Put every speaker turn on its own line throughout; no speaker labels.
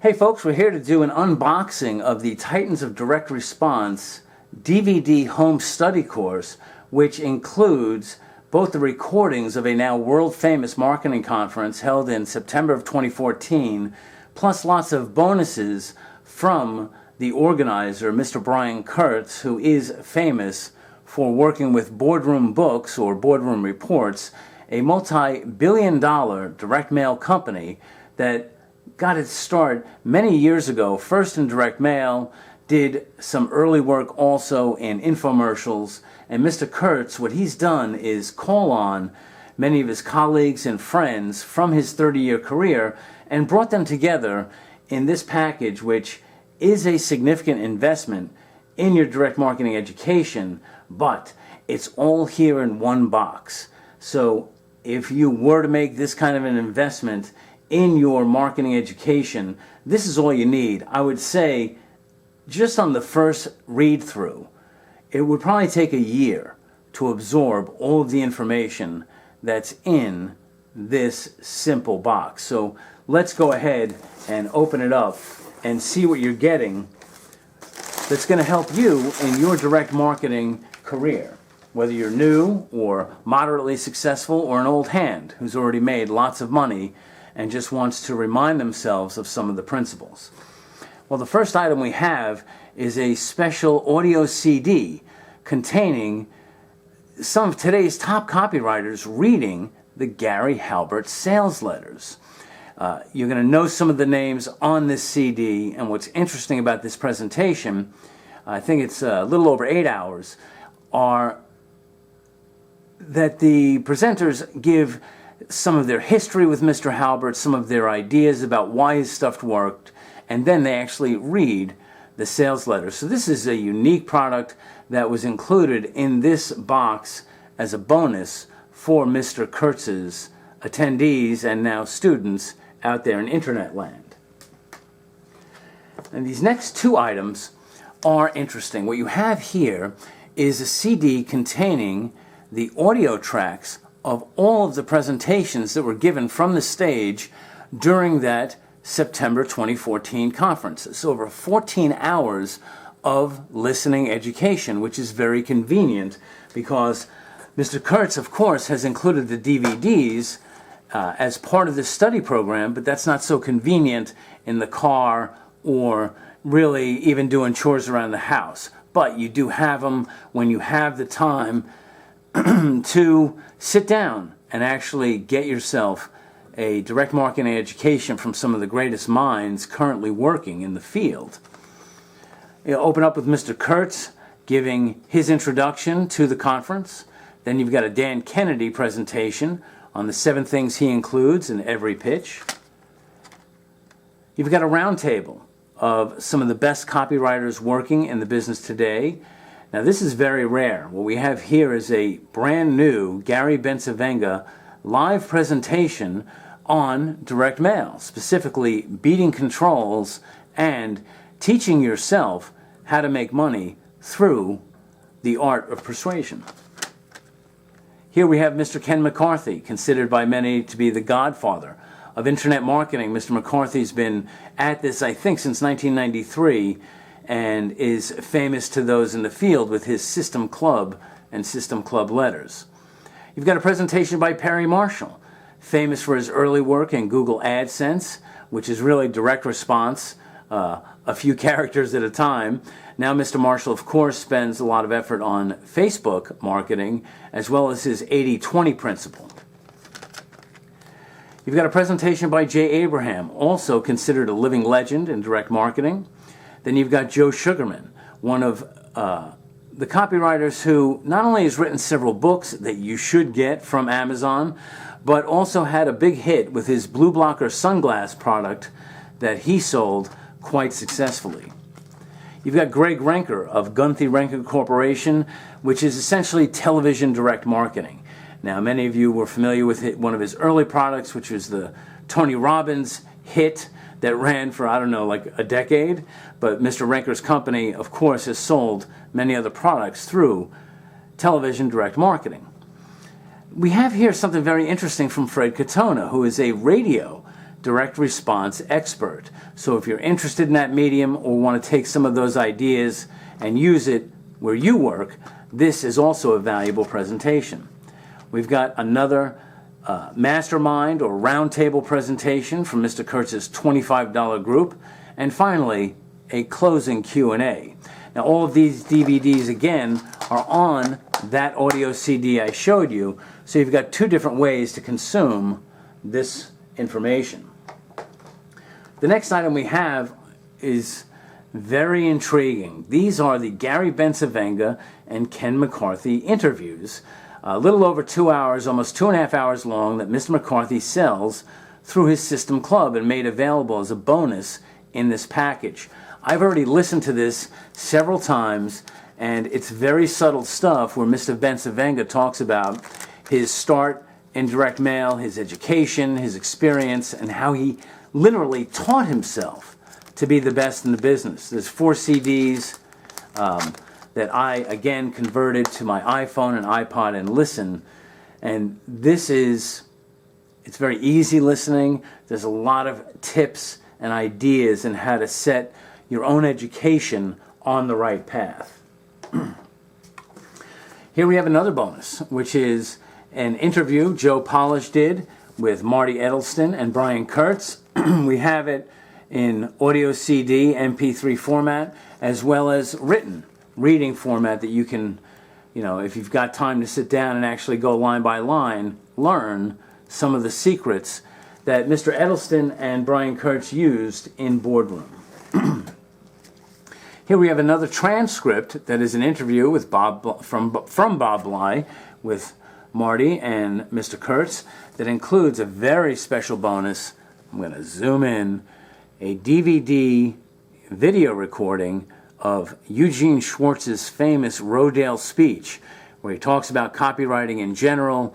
Hey folks, we're here to do an unboxing of the Titans of Direct Response DVD home study course, which includes both the recordings of a now world-famous marketing conference held in September of 2014, plus lots of bonuses from the organizer, Mr. Brian Kurtz, who is famous for working with Boardroom Books or Boardroom Reports, a multi-billion-dollar direct mail company that got its start many years ago, first in direct mail, did some early work also in infomercials, and Mr. Kurtz, what he's done is call on many of his colleagues and friends from his 30-year career and brought them together in this package, which is a significant investment in your direct marketing education, but it's all here in one box. So if you were to make this kind of an investment in your marketing education, this is all you need. I would say just on the first read through, it would probably take a year to absorb all of the information that's in this simple box. So let's go ahead and open it up and see what you're getting that's going to help you in your direct marketing career, whether you're new or moderately successful or an old hand who's already made lots of money and just wants to remind themselves of some of the principles. Well, the first item we have is a special audio CD containing some of today's top copywriters reading the Gary Halbert sales letters. You're going to know some of the names on this CD, and what's interesting about this presentation, I think it's a little over 8 hours, are that the presenters give some of their history with Mr. Halbert, some of their ideas about why his stuff worked, and then they actually read the sales letter. So this is a unique product that was included in this box as a bonus for Mr. Kurtz's attendees and now students out there in internet land. And these next two items are interesting. What you have here is a CD containing the audio tracks of all of the presentations that were given from the stage during that September 2014 conference. It's over 14 hours of listening education, which is very convenient because Mr. Kurtz, of course, has included the DVDs as part of the study program, but that's not so convenient in the car or really even doing chores around the house. But you do have them when you have the time to sit down and actually get yourself a direct marketing education from some of the greatest minds currently working in the field. You'll open up with Mr. Kurtz giving his introduction to the conference. Then you've got a Dan Kennedy presentation on the 7 things he includes in every pitch. You've got a roundtable of some of the best copywriters working in the business today. Now this is very rare. What we have here is a brand new Gary Bencivenga live presentation on direct mail, specifically beating controls and teaching yourself how to make money through the art of persuasion. Here we have Mr. Ken McCarthy, considered by many to be the godfather of internet marketing. Mr. McCarthy's been at this, I think, since 1993, and is famous to those in the field with his System Club and System Club Letters. You've got a presentation by Perry Marshall, famous for his early work in Google AdSense, which is really direct response, a few characters at a time. Now Mr. Marshall, of course, spends a lot of effort on Facebook marketing, as well as his 80-20 principle. You've got a presentation by Jay Abraham, also considered a living legend in direct marketing. Then you've got Joe Sugarman, one of the copywriters who not only has written several books that you should get from Amazon, but also had a big hit with his Blue Blocker sunglass product that he sold quite successfully. You've got Greg Renker of Gunthy Renker Corporation, which is essentially television direct marketing. Now, many of you were familiar with one of his early products, which was the Tony Robbins hit that ran for, I don't know, like a decade. But Mr. Renker's company, of course, has sold many other products through television direct marketing. We have here something very interesting from Fred Katona, who is a radio direct response expert. So if you're interested in that medium or want to take some of those ideas and use it where you work, this is also a valuable presentation. We've got another mastermind or roundtable presentation from Mr. Kurtz's $25 group, and finally a closing Q&A. Now all of these DVDs again are on that audio CD I showed you, so you've got two different ways to consume this information. The next item we have is very intriguing. These are the Gary Bencivenga and Ken McCarthy interviews, a little over 2 hours, almost 2.5 hours long, that Mr. McCarthy sells through his System Club and made available as a bonus in this package. I've already listened to this several times, and it's very subtle stuff where Mr. Bencivenga talks about his start in direct mail, his education, his experience, and how he literally taught himself to be the best in the business. There's 4 CDs that I, again, converted to my iPhone and iPod and listen. And it's very easy listening. There's a lot of tips and ideas on how to set your own education on the right path. Here we have another bonus, which is an interview Joe Polish did with Marty Edelston and Brian Kurtz. We have it in audio CD, MP3 format, as well as reading format that you can, if you've got time to sit down and actually go line by line, learn some of the secrets that Mr. Edelston and Brian Kurtz used in Boardroom. Here we have another transcript that is an interview with from Bob Bly with Marty and Mr. Kurtz that includes a very special bonus. I'm going to zoom in. A DVD video recording of Eugene Schwartz's famous Rodale speech, where he talks about copywriting in general,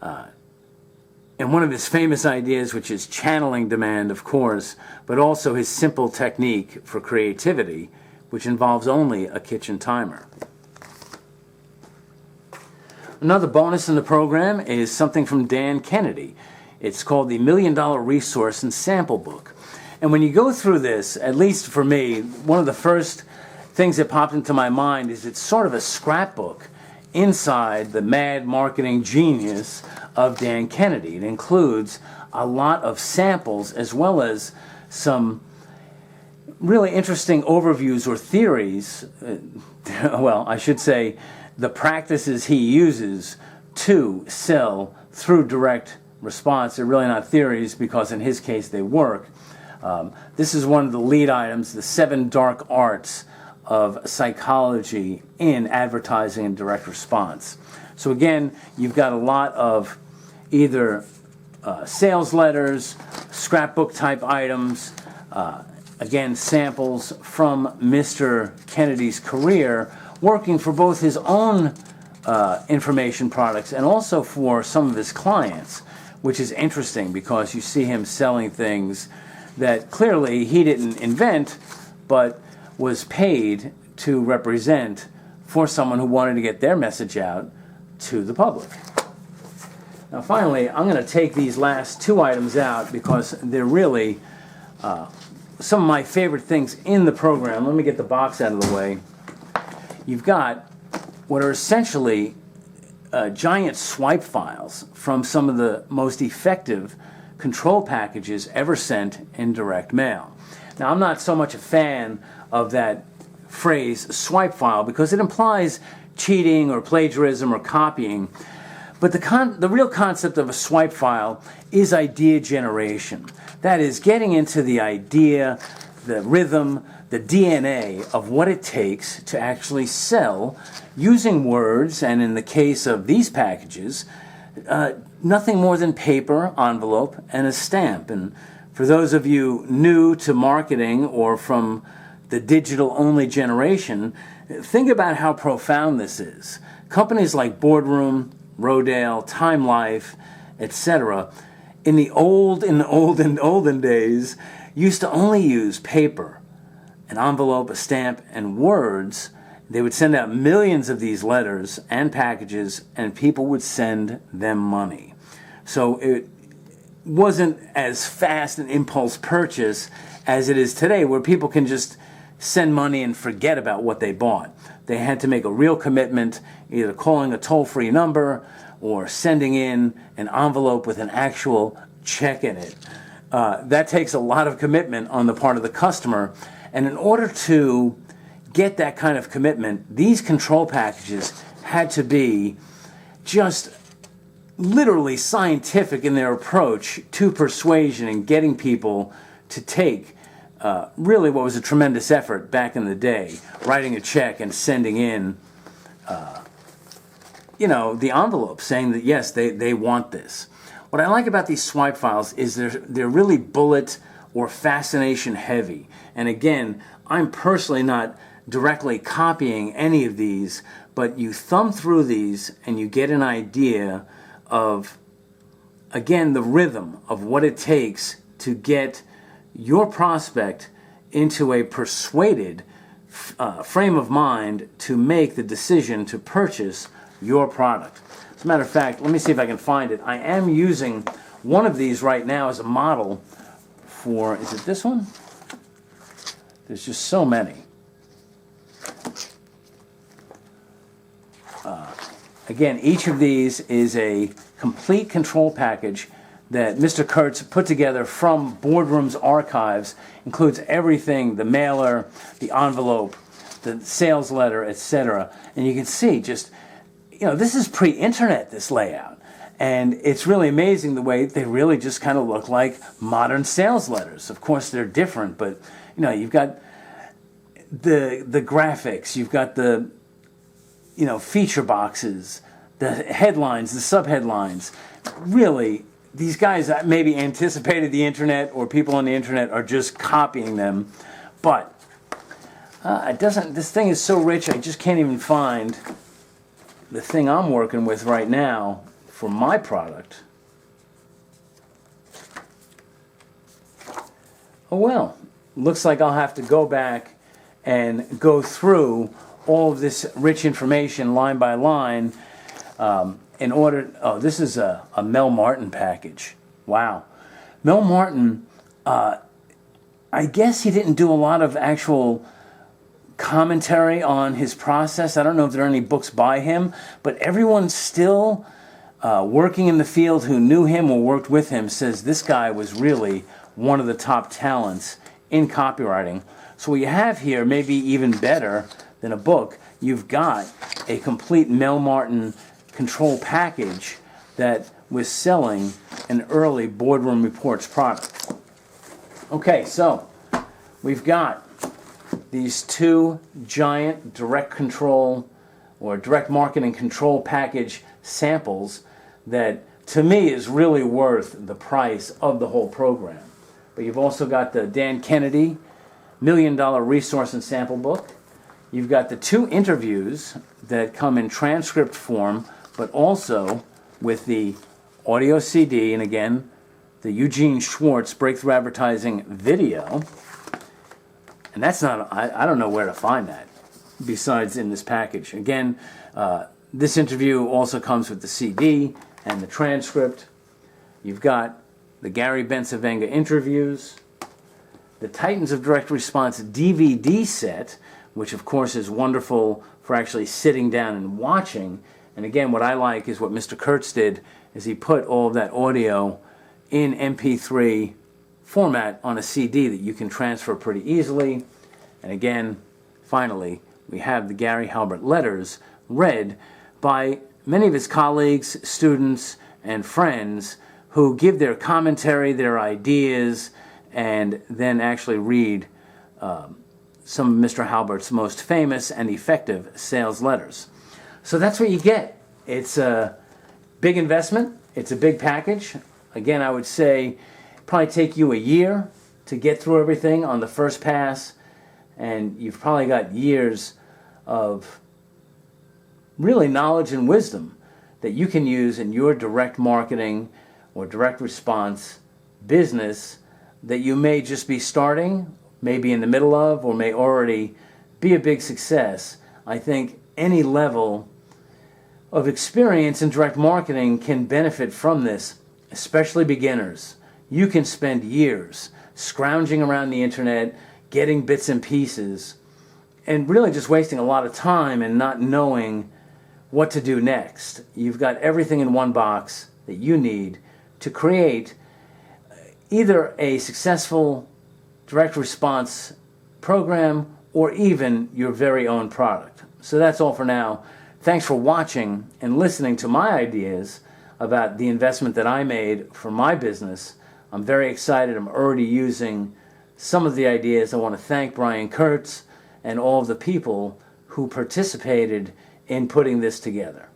and one of his famous ideas, which is channeling demand, of course, but also his simple technique for creativity, which involves only a kitchen timer. Another bonus in the program is something from Dan Kennedy. It's called the $1 Million Resource and Sample Book. And when you go through this, at least for me, one of the first things that popped into my mind is it's sort of a scrapbook inside the mad marketing genius of Dan Kennedy. It includes a lot of samples as well as some really interesting overviews or theories, well, I should say the practices he uses to sell through direct response. They're really not theories because in his case they work. This is one of the lead items, the 7 dark arts of psychology in advertising and direct response. So again, you've got a lot of either sales letters, scrapbook type items, again, samples from Mr. Kennedy's career, working for both his own information products and also for some of his clients, which is interesting because you see him selling things that clearly he didn't invent, but was paid to represent for someone who wanted to get their message out to the public. Now finally, I'm going to take these last 2 items out because they're really some of my favorite things in the program. Let me get the box out of the way. You've got what are essentially giant swipe files from some of the most effective control packages ever sent in direct mail. Now, I'm not so much a fan of that phrase swipe file because it implies cheating or plagiarism or copying. But the real concept of a swipe file is idea generation. That is, getting into the idea, the rhythm, the DNA of what it takes to actually sell using words, and in the case of these packages, nothing more than paper, envelope, and a stamp. And for those of you new to marketing or from the digital-only generation, think about how profound this is. Companies like Boardroom, Rodale, Time Life, etc., in the olden days, used to only use paper, an envelope, a stamp, and words. They would send out millions of these letters and packages, and people would send them money. So wasn't as fast an impulse purchase as it is today, where people can just send money and forget about what they bought. They had to make a real commitment, either calling a toll-free number or sending in an envelope with an actual check in it. That takes a lot of commitment on the part of the customer. And in order to get that kind of commitment, these control packages had to be just literally scientific in their approach to persuasion and getting people to take really what was a tremendous effort back in the day, writing a check and sending in the envelope saying that yes, they want this. What I like about these swipe files is they're really bullet or fascination heavy. And again, I'm personally not directly copying any of these, but you thumb through these and you get an idea of, again, the rhythm of what it takes to get your prospect into a persuaded frame of mind to make the decision to purchase your product. As a matter of fact, let me see if I can find it. I am using one of these right now as a model for, is it this one? There's just so many. Again, each of these is a complete control package that Mr. Kurtz put together from Boardroom's archives. Includes everything, the mailer, the envelope, the sales letter, etc. And you can see just, this is pre-internet, this layout. And it's really amazing the way they really just kind of look like modern sales letters. Of course, they're different, but, you've got the graphics, you've got the, feature boxes, the headlines, the subheadlines. Really, these guys maybe anticipated the internet, or people on the internet are just copying them. But this thing is so rich, I just can't even find the thing I'm working with right now for my product. Oh well, looks like I'll have to go back and go through all of this rich information line by line in order. Oh, this is a Mel Martin package. Wow. Mel Martin, I guess he didn't do a lot of actual commentary on his process. I don't know if there are any books by him, but everyone still working in the field who knew him or worked with him says this guy was really one of the top talents in copywriting. So what you have here, maybe even better than a book, you've got a complete Mel Martin control package that was selling an early Boardroom Reports product. Okay, so we've got these two giant direct control or direct marketing control package samples that to me is really worth the price of the whole program. But you've also got the Dan Kennedy $1 Million Resource and Sample Book. You've got the two interviews that come in transcript form, but also with the audio CD, and again, the Eugene Schwartz Breakthrough Advertising video. And that's not, I don't know where to find that besides in this package. Again, this interview also comes with the CD and the transcript. You've got the Gary Bencivenga interviews, the Titans of Direct Response DVD set, which of course is wonderful for actually sitting down and watching. And again, what I like is what Mr. Kurtz did, is he put all of that audio in MP3 format on a CD that you can transfer pretty easily. And again, finally, we have the Gary Halbert Letters read by many of his colleagues, students, and friends who give their commentary, their ideas, and then actually read some of Mr. Halbert's most famous and effective sales letters. So that's what you get. It's a big investment. It's a big package. Again, I would say probably take you a year to get through everything on the first pass, and you've probably got years of really knowledge and wisdom that you can use in your direct marketing or direct response business that you may just be starting, maybe in the middle of, or may already be a big success. I think any level of experience in direct marketing can benefit from this, especially beginners. you can spend years scrounging around the internet, getting bits and pieces, and really just wasting a lot of time and not knowing what to do next. You've got everything in one box that you need to create either a successful direct response program or even your very own product. So that's all for now. Thanks for watching and listening to my ideas about the investment that I made for my business. I'm very excited. I'm already using some of the ideas. I want to thank Brian Kurtz and all of the people who participated in putting this together.